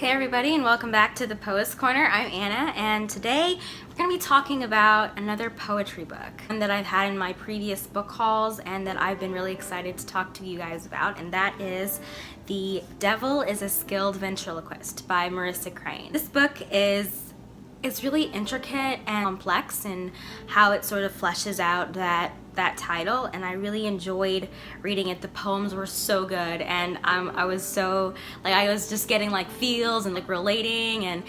Hey everybody, and welcome back to the Poet's Corner. I'm Anna, and today we're going to be talking about another poetry book that I've had in my previous book hauls and that I've been really excited to talk to you guys about, and that is The Devil is a Skilled Ventriloquist by Marisa. This book is really intricate and complex in how it sort of fleshes out that title, and I really enjoyed reading it. The poems were so good, and I was so I was just getting feels and relating, and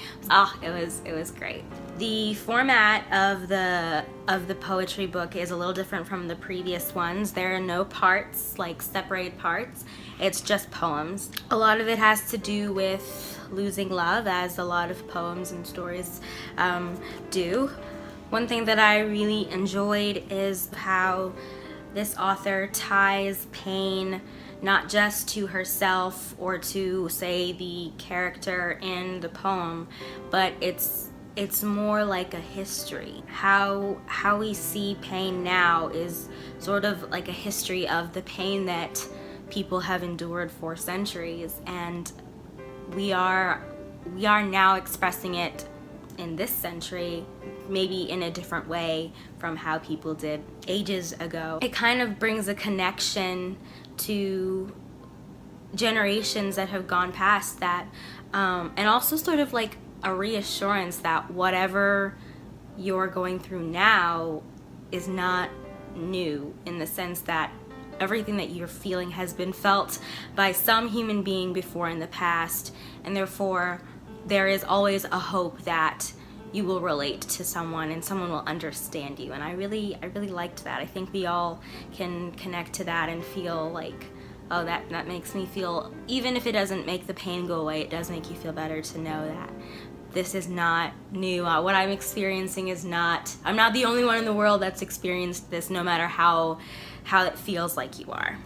it was great. The format of the poetry book is a little different from the previous ones. There are no parts, separated parts. It's just poems. A lot of it has to do with losing love, as a lot of poems and stories do. One thing that I really enjoyed is how this author ties pain not just to herself or to, say, the character in the poem, but it's more like a history. How we see pain now is sort of like a history of the pain that people have endured for centuries, and we are now expressing it in this century, maybe in a different way from how people did ages ago. It kind of brings a connection to generations that have gone past that, and also sort of like a reassurance that whatever you're going through now is not new, in the sense that everything that you're feeling has been felt by some human being before in the past, and therefore there is always a hope that you will relate to someone and someone will understand you. And I really liked that. I think we all can connect to that and feel like, oh, that makes me feel, even if it doesn't make the pain go away, it does make you feel better to know that this is not new. What I'm experiencing is not, I'm not the only one in the world that's experienced this, no matter how it feels like you are.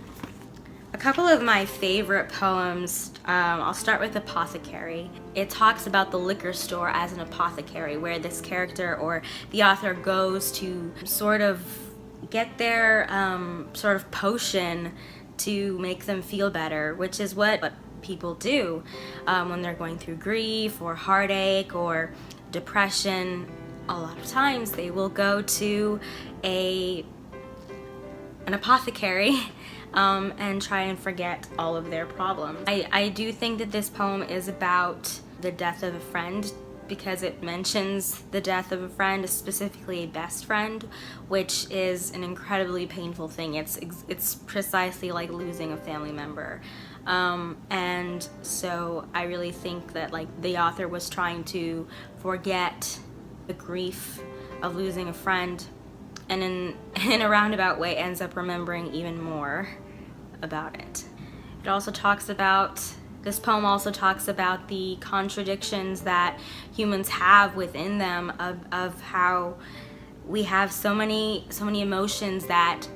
A couple of my favorite poems, I'll start with Apothecary. It talks about the liquor store as an apothecary, where this character or the author goes to sort of get their sort of potion to make them feel better, which is what people do when they're going through grief or heartache or depression. A lot of times they will go to an apothecary and try and forget all of their problems. I do think that this poem is about the death of a friend, because it mentions the death of a friend, specifically a best friend, which is an incredibly painful thing. It's precisely like losing a family member. And so I really think that the author was trying to forget the grief of losing a friend, and in a roundabout way ends up remembering even more about it. It also talks about, this poem also talks about the contradictions that humans have within them, of how we have so many emotions that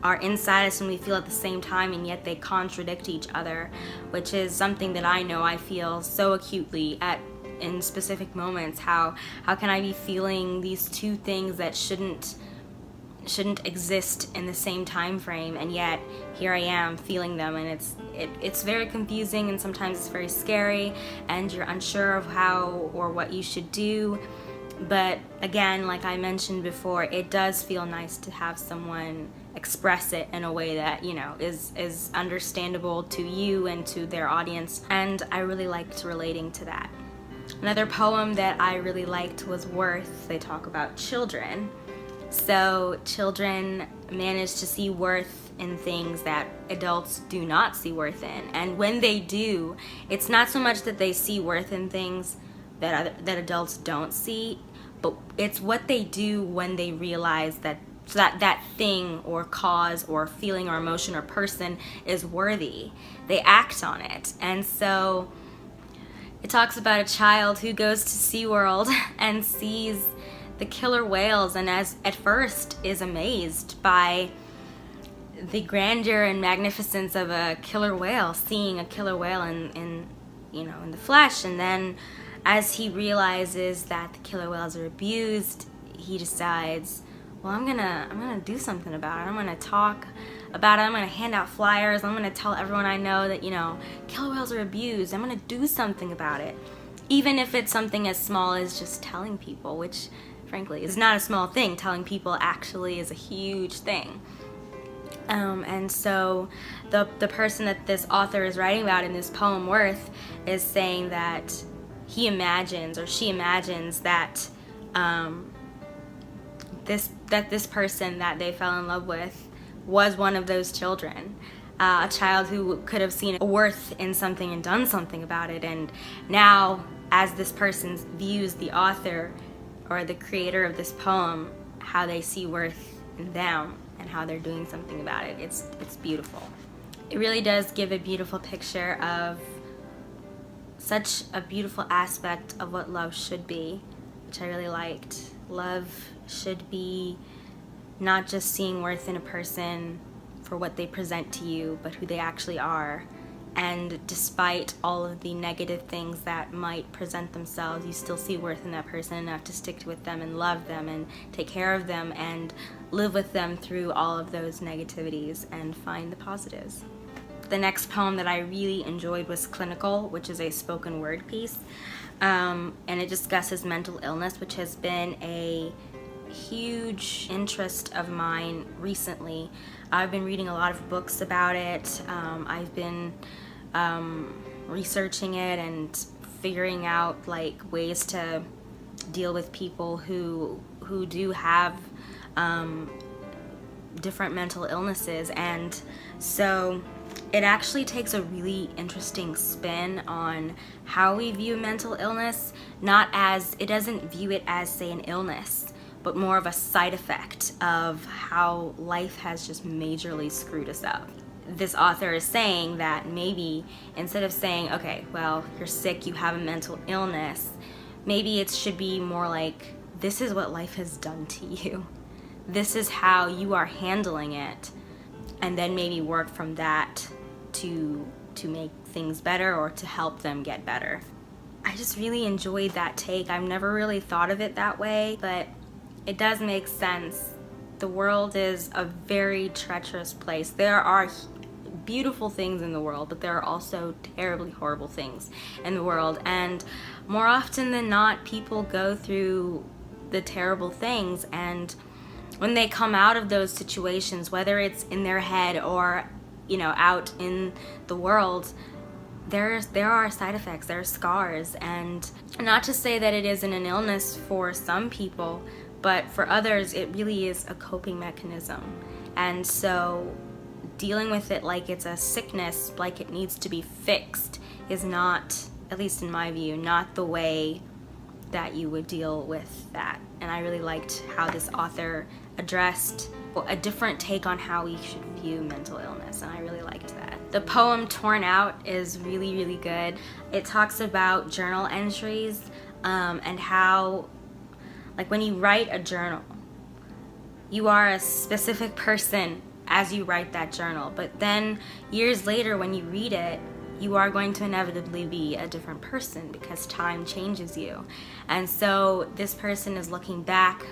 are inside us and we feel at the same time, and yet they contradict each other, which is something that I know I feel so acutely in specific moments. How can I be feeling these two things that shouldn't exist in the same time frame, and yet here I am feeling them, and it's very confusing, and sometimes it's very scary, and you're unsure of how or what you should do. But again, like I mentioned before, it does feel nice to have someone express it in a way that, is understandable to you and to their audience, and I really liked relating to that. Another poem that I really liked was Worth. They talk about children. So children manage to see worth in things that adults do not see worth in. And when they do, it's not so much that they see worth in things that adults don't see, but it's what they do when they realize that thing or cause or feeling or emotion or person is worthy. They act on it. And so it talks about a child who goes to SeaWorld and sees the killer whales, and at first is amazed by the grandeur and magnificence of a killer whale, seeing a killer whale in the flesh, and then as he realizes that the killer whales are abused, he decides, well, I'm gonna do something about it. I'm gonna talk about it. I'm gonna hand out flyers. I'm gonna tell everyone I know that, you know, killer whales are abused. I'm gonna do something about it. Even if it's something as small as just telling people, which frankly is not a small thing. Telling people actually is a huge thing. And so the person that this author is writing about in this poem, Worth, is saying that he imagines, or she imagines, that this person that they fell in love with was one of those children. A child who could have seen a worth in something and done something about it. And now, as this person views the author or the creator of this poem, how they see worth in them and how they're doing something about it. It's beautiful. It really does give a beautiful picture of such a beautiful aspect of what love should be, which I really liked. Love should be not just seeing worth in a person for what they present to you, but who they actually are. And despite all of the negative things that might present themselves, you still see worth in that person enough to stick with them and love them and take care of them and live with them through all of those negativities and find the positives. The next poem that I really enjoyed was Clinical, which is a spoken word piece. And it discusses mental illness, which has been a huge interest of mine recently. I've been reading a lot of books about it. I've been researching it and figuring out like ways to deal with people who do have different mental illnesses. And so it actually takes a really interesting spin on how we view mental illness. It doesn't view it as, say, an illness, but more of a side effect of how life has just majorly screwed us up. This author is saying that maybe instead of saying, okay, well, you're sick, you have a mental illness, maybe it should be more like, this is what life has done to you. This is how you are handling it. And then maybe work from that to make things better or to help them get better. I just really enjoyed that take. I've never really thought of it that way, but it does make sense. The world is a very treacherous place. There are beautiful things in the world, but there are also terribly horrible things in the world. And more often than not, people go through the terrible things, and when they come out of those situations, whether it's in their head or, you know, out in the world, there are side effects, there are scars. And not to say that it isn't an illness for some people, but for others it really is a coping mechanism. And so dealing with it like it's a sickness, like it needs to be fixed, is not, at least in my view, not the way that you would deal with that. And I really liked how this author addressed a different take on how we should view mental illness, and I really liked that. The poem Torn Out is really, really good. It talks about journal entries and how, like, when you write a journal, you are a specific person as you write that journal, but then years later when you read it, you are going to inevitably be a different person because time changes you. And so this person is looking back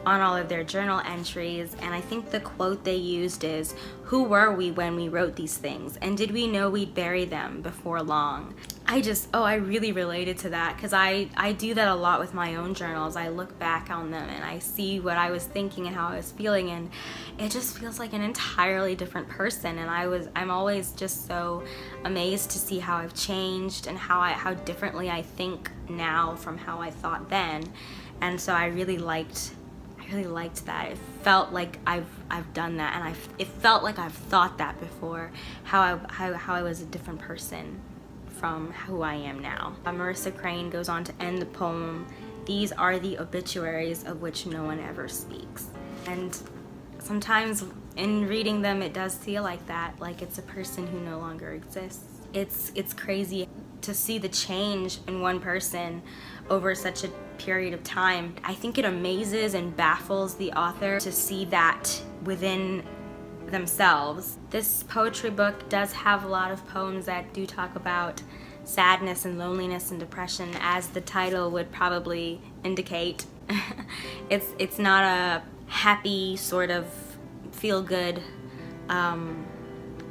on all of their journal entries, and I think the quote they used is, "Who were we when we wrote these things? And did we know we'd bury them before long?" I really related to that, because I do that a lot with my own journals. I look back on them and I see what I was thinking and how I was feeling, and it just feels like an entirely different person. And I'm always just so amazed to see how I've changed and how differently I think now from how I thought then. And so I really liked that. It felt like I've done that, and it felt like I've thought that before, how I was a different person from who I am now. Marisa Crane goes on to end the poem, "These are the obituaries of which no one ever speaks." And sometimes in reading them it does feel like that, like it's a person who no longer exists. It's crazy to see the change in one person over such a period of time. I think it amazes and baffles the author to see that within themselves. This poetry book does have a lot of poems that do talk about sadness and loneliness and depression, as the title would probably indicate. It's not a happy sort of feel-good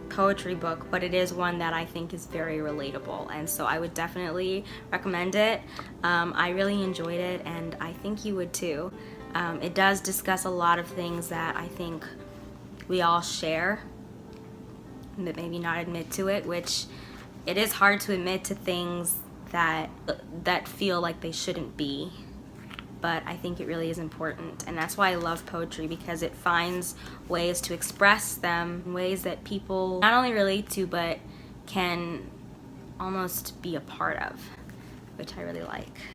poetry book, but it is one that I think is very relatable, and so I would definitely recommend it. I really enjoyed it, and I think you would too. It does discuss a lot of things that I think we all share, but maybe not admit to it, which it is hard to admit to things that feel like they shouldn't be. But I think it really is important, and that's why I love poetry, because it finds ways to express them in ways that people not only relate to but can almost be a part of, which I really like.